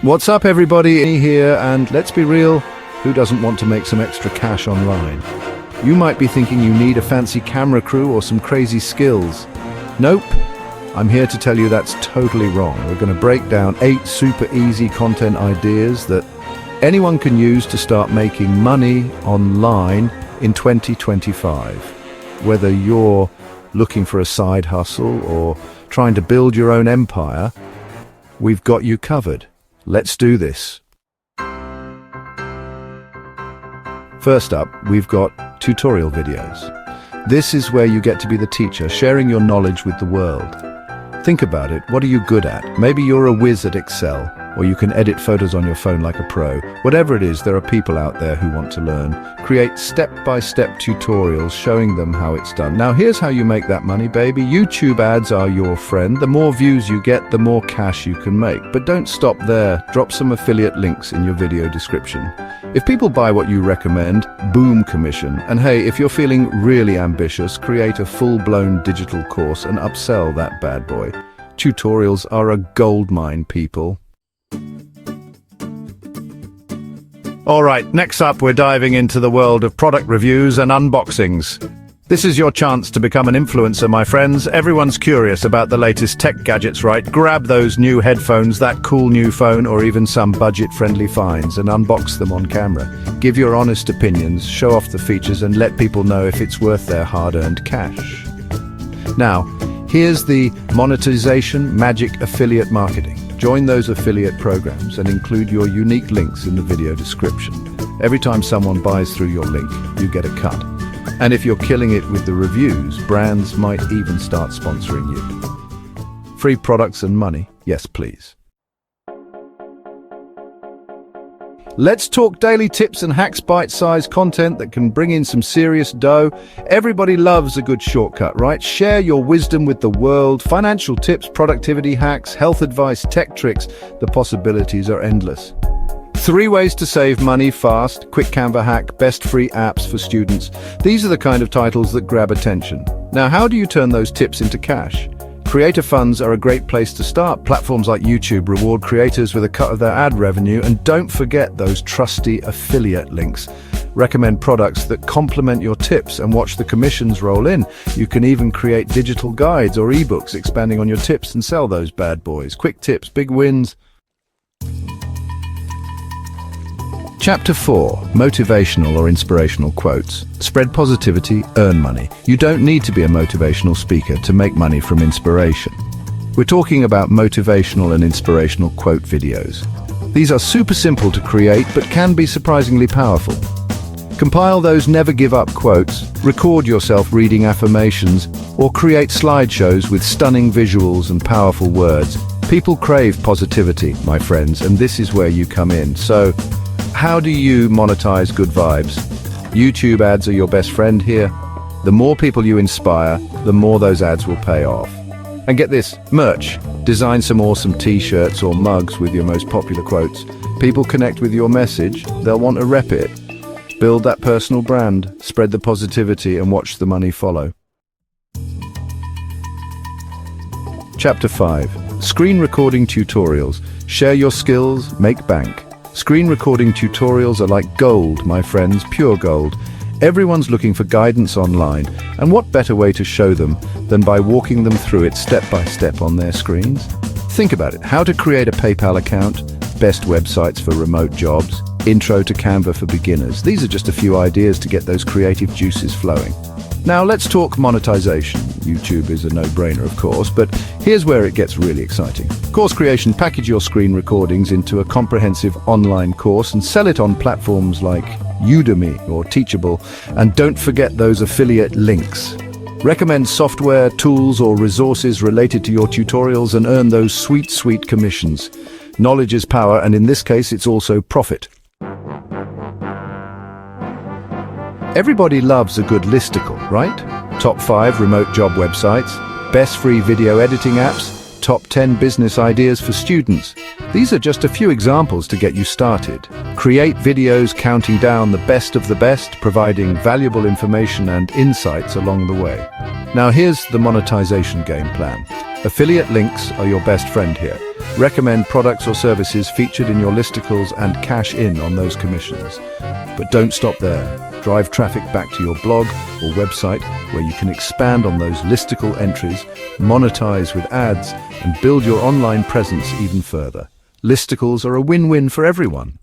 What's up, everybody? Here, and let's be real, who doesn't want to make some extra cash online? You might be thinking you need a fancy camera crew or some crazy skills. Nope. I'm here to tell you that's totally wrong. We're going to break down 8 super easy content ideas that anyone can use to start making money online in 2025. Whether you're looking for a side hustle or trying to build your own empire, we've got you covered. Let's do this. First up, we've got tutorial videos. This is where you get to be the teacher, sharing your knowledge with the world. Think about it. What are you good at? Maybe you're a whiz at Excel, or you can edit photos on your phone like a pro. Whatever it is, there are people out there who want to learn. Create step-by-step tutorials showing them how it's done. Now, here's how you make that money, baby. YouTube ads are your friend. The more views you get, the more cash you can make. But don't stop there. Drop some affiliate links in your video description. If people buy what you recommend, boom, commission. And hey, if you're feeling really ambitious, create a full-blown digital course and upsell that bad boy. Tutorials are a goldmine, people. All right, next up, we're diving into the world of product reviews and unboxings. This is your chance to become an influencer, my friends. Everyone's curious about the latest tech gadgets, right? Grab those new headphones, that cool new phone, or even some budget-friendly finds and unbox them on camera. Give your honest opinions, show off the features, and let people know if it's worth their hard-earned cash. Now, here's the monetization magic affiliate marketing. Join those affiliate programs and include your unique links in the video description. Every time someone buys through your link, you get a cut. And if you're killing it with the reviews, brands might even start sponsoring you. Free products and money? Yes, please. Let's talk daily tips and hacks, bite-sized content that can bring in some serious dough. Everybody loves a good shortcut, right? Share your wisdom with the world. Financial tips, productivity hacks, health advice, tech tricks. The possibilities are endless. 3 ways to save money fast, quick Canva hack, best free apps for students. These are the kind of titles that grab attention. Now, how do you turn those tips into cash? Creator funds are a great place to start. Platforms like YouTube reward creators with a cut of their ad revenue, and don't forget those trusty affiliate links. Recommend products that complement your tips and watch the commissions roll in. You can even create digital guides or ebooks expanding on your tips and sell those bad boys. Quick tips, big wins. Chapter 4, Motivational or Inspirational Quotes. Spread positivity, earn money. You don't need to be a motivational speaker to make money from inspiration. We're talking about motivational and inspirational quote videos. These are super simple to create, but can be surprisingly powerful. Compile those never give up quotes, record yourself reading affirmations, or create slideshows with stunning visuals and powerful words. People crave positivity, my friends, and this is where you come in. So, how do you monetize good vibes? YouTube ads are your best friend here. The more people you inspire, the more those ads will pay off. And get this, merch. Design some awesome t-shirts or mugs with your most popular quotes. People connect with your message, they'll want to rep it. Build that personal brand, spread the positivity, and watch the money follow. Chapter 5. Screen recording tutorials. Share your skills, make bank. Screen recording tutorials are like gold, my friends, pure gold. Everyone's looking for guidance online, and what better way to show them than by walking them through it step by step on their screens? Think about it. How to create a PayPal account, best websites for remote jobs, intro to Canva for beginners. These are just a few ideas to get those creative juices flowing. Now let's talk monetization. YouTube is a no-brainer, of course, but here's where it gets really exciting. Course creation. Package your screen recordings into a comprehensive online course and sell it on platforms like Udemy or Teachable. And don't forget those affiliate links. Recommend software, tools, or resources related to your tutorials and earn those sweet, sweet commissions. Knowledge is power, and in this case, it's also profit. Everybody loves a good listicle, right? Top 5 remote job websites, best free video editing apps, top 10 business ideas for students. These are just a few examples to get you started. Create videos counting down the best of the best, providing valuable information and insights along the way. Now here's the monetization game plan. Affiliate links are your best friend here. Recommend products or services featured in your listicles and cash in on those commissions. But don't stop there. Drive traffic back to your blog or website where you can expand on those listicle entries, monetize with ads, and build your online presence even further. Listicles are a win-win for everyone.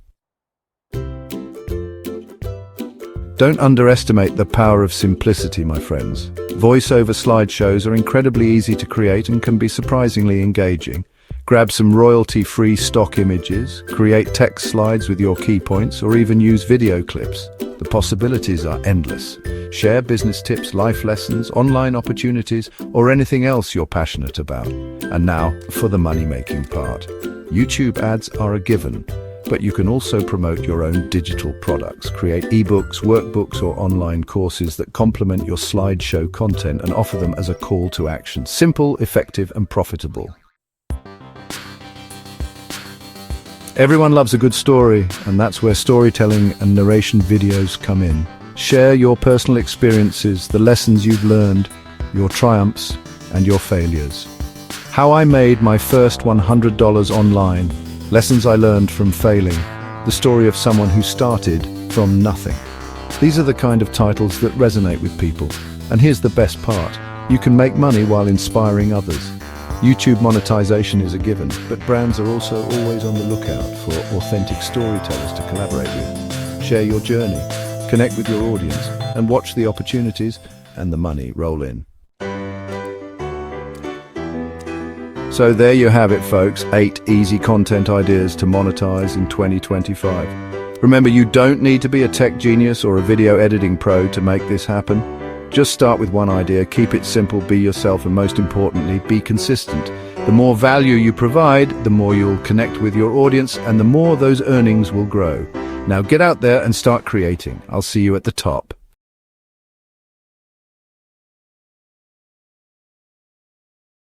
Don't underestimate the power of simplicity, my friends. Voice-over slideshows are incredibly easy to create and can be surprisingly engaging. Grab some royalty-free stock images, create text slides with your key points, or even use video clips. The possibilities are endless. Share business tips, life lessons, online opportunities, or anything else you're passionate about. And now, for the money-making part. YouTube ads are a given, but you can also promote your own digital products. Create ebooks, workbooks, or online courses that complement your slideshow content and offer them as a call to action. Simple, effective, and profitable. Everyone loves a good story, and that's where storytelling and narration videos come in. Share your personal experiences, the lessons you've learned, your triumphs, and your failures. How I made my first $100 online, lessons I learned from failing, the story of someone who started from nothing. These are the kind of titles that resonate with people. And here's the best part. You can make money while inspiring others. YouTube monetization is a given, but brands are also always on the lookout for authentic storytellers to collaborate with. Share your journey, connect with your audience, and watch the opportunities and the money roll in. So there you have it, folks. 8 easy content ideas to monetize in 2025. Remember, you don't need to be a tech genius or a video editing pro to make this happen. Just start with one idea, keep it simple, be yourself, and most importantly, be consistent. The more value you provide, the more you'll connect with your audience, and the more those earnings will grow. Now get out there and start creating. I'll see you at the top.